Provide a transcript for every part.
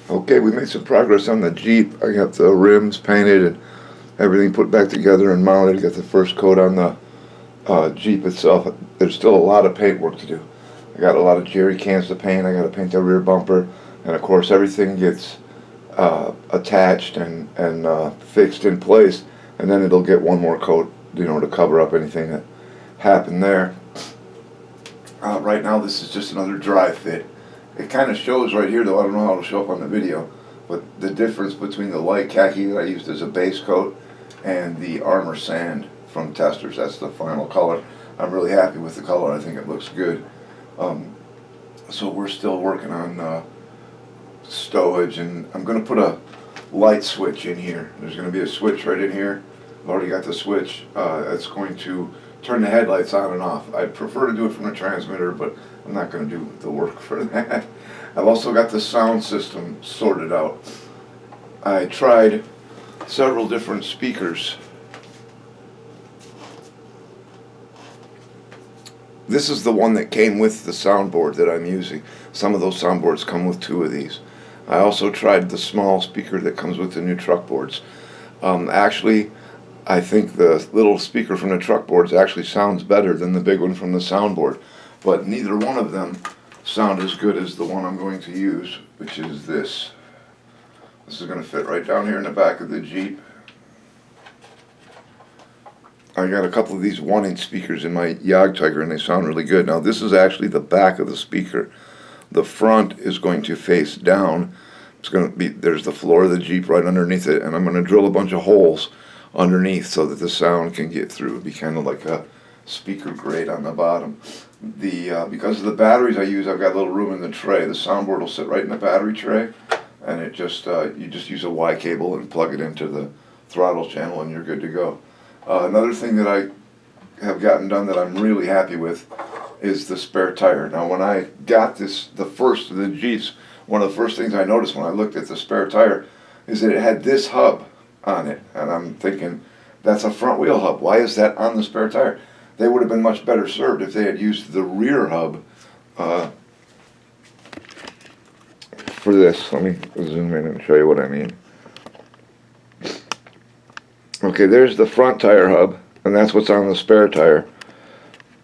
Okay, we made some progress on the Jeep. I got the rims painted and everything put back together and mounted. Got the first coat on the Jeep itself. There's still a lot of paint work to do. I got a lot of jerry cans to paint. I got to paint the rear bumper, and of course everything gets attached and fixed in place, and then it'll get one more coat, to cover up anything that happened there. Right now, this is just another dry fit. It kind of shows right here, though I don't know how it'll show up on the video, but the difference between the light khaki that I used as a base coat and the armor sand from Testers. That's the final color. I'm really happy with the color. I think it looks good. So we're still working on stowage, and I'm going to put a light switch in here. There's going to be a switch right in here. I've already got the switch. That's going to turn the headlights on and off. I'd prefer to do it from a transmitter, but I'm not going to do the work for that. I've also got the sound system sorted out. I tried several different speakers. This is the one that came with the soundboard that I'm using. Some of those soundboards come with two of these. I also tried the small speaker that comes with the new truck boards. Actually, I think the little speaker from the truck boards actually sounds better than the big one from the soundboard. But neither one of them sound as good as the one I'm going to use, which is this. This is going to fit right down here in the back of the Jeep. I got a couple of these 1-inch speakers in my Yog Tiger, and they sound really good. Now, this is actually the back of the speaker. The front is going to face down. It's going to be, there's the floor of the Jeep right underneath it, and I'm going to drill a bunch of holes underneath so that the sound can get through. It'd be kind of like a speaker grate on the bottom. Because of the batteries I use, I've got a little room in the tray. The soundboard will sit right in the battery tray, and it just you just use a Y cable and plug it into the throttle channel, and you're good to go. Another thing that I have gotten done that I'm really happy with is the spare tire. Now, when I got this, the first of the Jeeps, one of the first things I noticed when I looked at the spare tire is that it had this hub on it. And I'm thinking, that's a front wheel hub. Why is that on the spare tire? They would have been much better served if they had used the rear hub for this. Let me zoom in and show you what I mean. Okay, there's the front tire hub, and that's what's on the spare tire.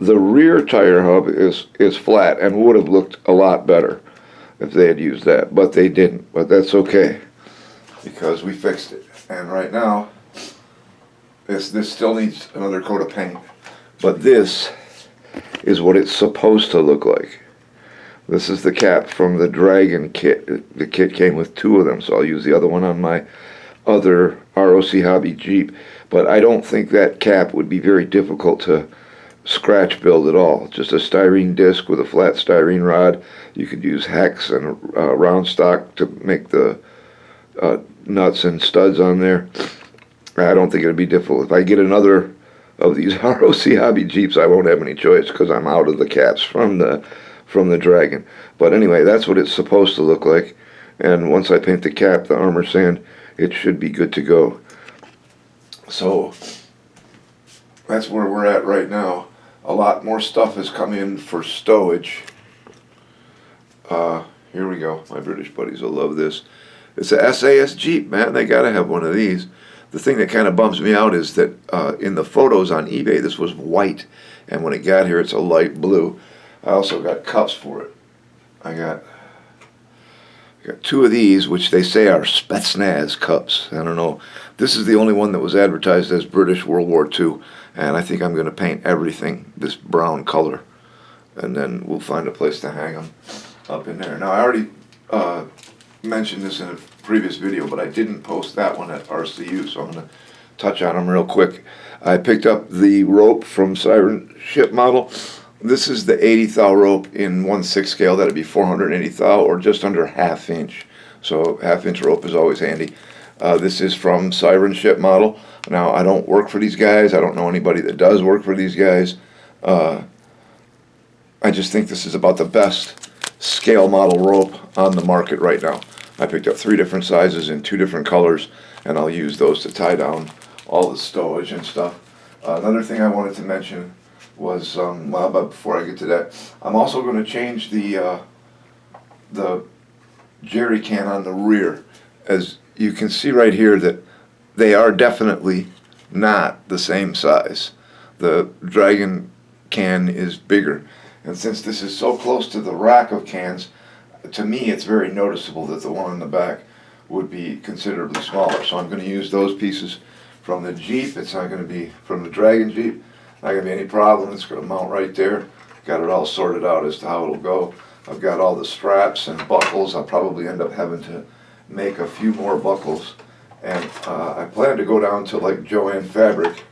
The rear tire hub is flat and would have looked a lot better if they had used that, but they didn't. But that's okay, because we fixed it. And right now, this still needs another coat of paint. But this is what it's supposed to look like. This is the cap from the Dragon kit. The kit came with two of them, so I'll use the other one on my other ROC Hobby Jeep, but I don't think that cap would be very difficult to scratch build at all. Just a styrene disc with a flat styrene rod. You could use hex and round stock to make the nuts and studs on there. I don't think it would be difficult. If I get another of these ROC Hobby Jeeps, I won't have any choice because I'm out of the caps from the Dragon. But anyway, that's what it's supposed to look like. And once I paint the cap, the armor sand, it should be good to go. So that's where we're at right now. A lot more stuff has come in for stowage. Here we go. My British buddies will love this. It's a SAS Jeep, man. They gotta have one of these. The thing that kind of bums me out is that in the photos on eBay, this was white, and when it got here, it's a light blue. I also got cups for it. I got two of these, which they say are Spetsnaz cups. I don't know. This is the only one that was advertised as British World War II, and I think I'm going to paint everything this brown color, and then we'll find a place to hang them up in there. Now, I already mentioned this in a previous video, but I didn't post that one at RCU, so I'm going to touch on them real quick. I picked up the rope from Siren Ship Model. This is the 80 thou rope in 1/6 scale. That'd be 480 thou, or just under ½ inch. So ½ inch rope is always handy. This is from Siren Ship Model. Now, I don't work for these guys. I don't know anybody that does work for these guys. I just think this is about the best scale model rope on the market right now. I picked up 3 different sizes in 2 different colors, and I'll use those to tie down all the stowage and stuff. Another thing I wanted to mention was, but before I get to that, I'm also going to change the jerry can on the rear. As you can see right here that they are definitely not the same size. The Dragon can is bigger. And since this is so close to the rack of cans, to me it's very noticeable that the one in the back would be considerably smaller. So I'm going to use those pieces from the Jeep. It's not going to be from the Dragon Jeep. Not going to be any problem. It's going to mount right there. Got it all sorted out as to how it'll go. I've got all the straps and buckles. I'll probably end up having to make a few more buckles. And I plan to go down to like Joann Fabric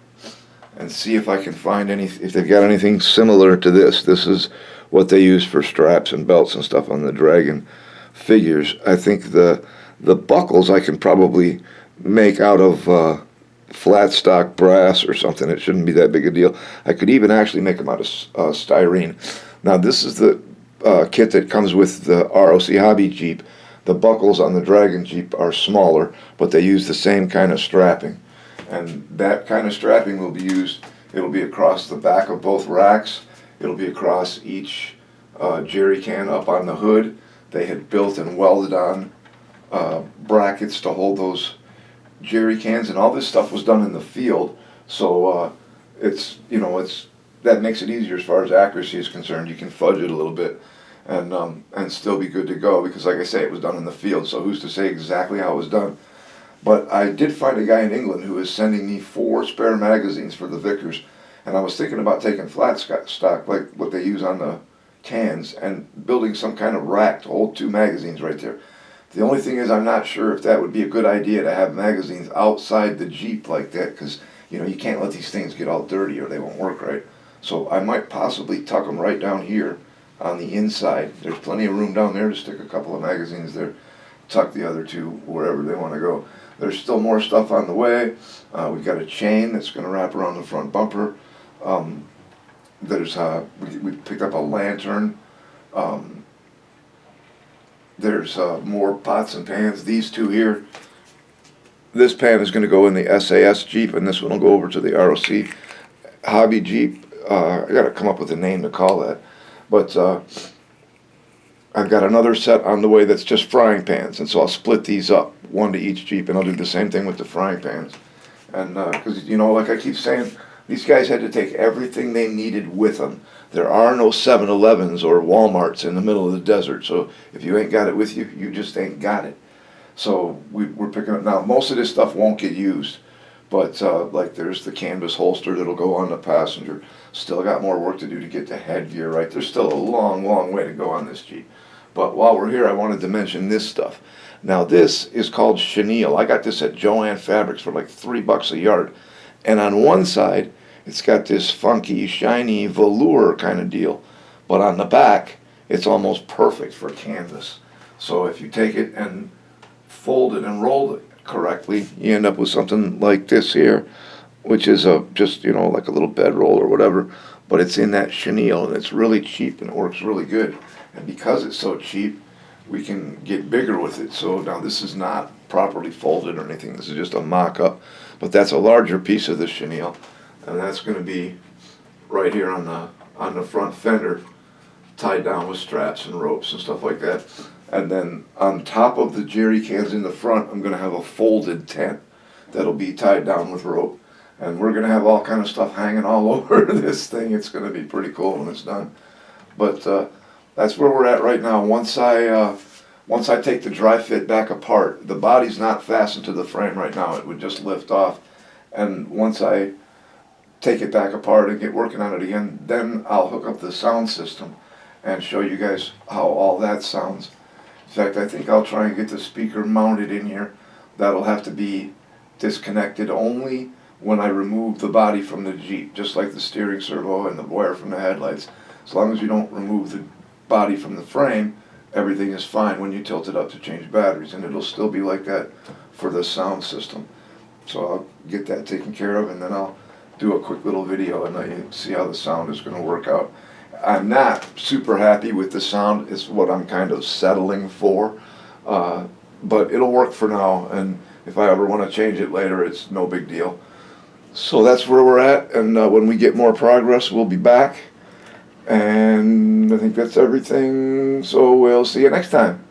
and see if I can find if they've got anything similar to this. This is what they use for straps and belts and stuff on the Dragon figures. I think the buckles I can probably make out of flat stock brass or something. It shouldn't be that big a deal. I could even actually make them out of styrene. Now this is the kit that comes with the ROC Hobby Jeep. The buckles on the Dragon Jeep are smaller, but they use the same kind of strapping. And that kind of strapping will be used, it'll be across the back of both racks. It'll be across each jerry can up on the hood. They had built and welded on brackets to hold those jerry cans, and all this stuff was done in the field. So that makes it easier as far as accuracy is concerned. You can fudge it a little bit and still be good to go, because like I say, it was done in the field, so who's to say exactly how it was done. But I did find a guy in England who is sending me 4 spare magazines for the Vickers, and I was thinking about taking flat stock like what they use on the cans and building some kind of rack to hold 2 magazines right there. The only thing is I'm not sure if that would be a good idea to have magazines outside the Jeep like that, because you can't let these things get all dirty or they won't work right. So I might possibly tuck them right down here on the inside. There's plenty of room down there to stick a couple of magazines there, tuck the other 2 wherever they want to go. There's still more stuff on the way. We've got a chain that's going to wrap around the front bumper. We picked up a lantern. There's more pots and pans. These 2 here. This pan is going to go in the SAS Jeep, and this one will go over to the ROC Hobby Jeep. I got to come up with a name to call that. But I've got another set on the way that's just frying pans, and so I'll split these up, 1 to each Jeep, and I'll do the same thing with the frying pans. And because, like I keep saying, these guys had to take everything they needed with them. There are no 7-Elevens or Walmarts in the middle of the desert, so if you ain't got it with you, you just ain't got it. So we're picking up now. Most of this stuff won't get used, but like there's the canvas holster that'll go on the passenger. Still got more work to do to get the headgear right. There's still a long, long way to go on this Jeep. But while we're here, I wanted to mention this stuff. Now this is called chenille. I got this at Joann Fabrics for like $3 a yard. And on one side, it's got this funky, shiny velour kind of deal. But on the back, it's almost perfect for canvas. So if you take it and fold it and roll it correctly, you end up with something like this here, which is just like a little bedroll or whatever, but it's in that chenille, and it's really cheap and it works really good. And because it's so cheap, we can get bigger with it. So now this is not properly folded or anything. This is just a mock-up, but that's a larger piece of the chenille, and that's going to be right here on the front fender, tied down with straps and ropes and stuff like that. And then on top of the jerry cans in the front, I'm going to have a folded tent that'll be tied down with rope. And we're going to have all kind of stuff hanging all over this thing. It's going to be pretty cool when it's done. But that's where we're at right now. Once I take the dry fit back apart, the body's not fastened to the frame right now. It would just lift off. And once I take it back apart and get working on it again, then I'll hook up the sound system and show you guys how all that sounds. In fact, I think I'll try and get the speaker mounted in here. That'll have to be disconnected only when I remove the body from the Jeep, just like the steering servo and the wire from the headlights. As long as you don't remove the body from the frame, everything is fine when you tilt it up to change batteries, and it'll still be like that for the sound system. So I'll get that taken care of, and then I'll do a quick little video and let you see how the sound is going to work out. I'm not super happy with the sound. It's what I'm kind of settling for, but it'll work for now, and if I ever want to change it later, it's no big deal. So that's where we're at, and when we get more progress, we'll be back, and I think that's everything, so we'll see you next time.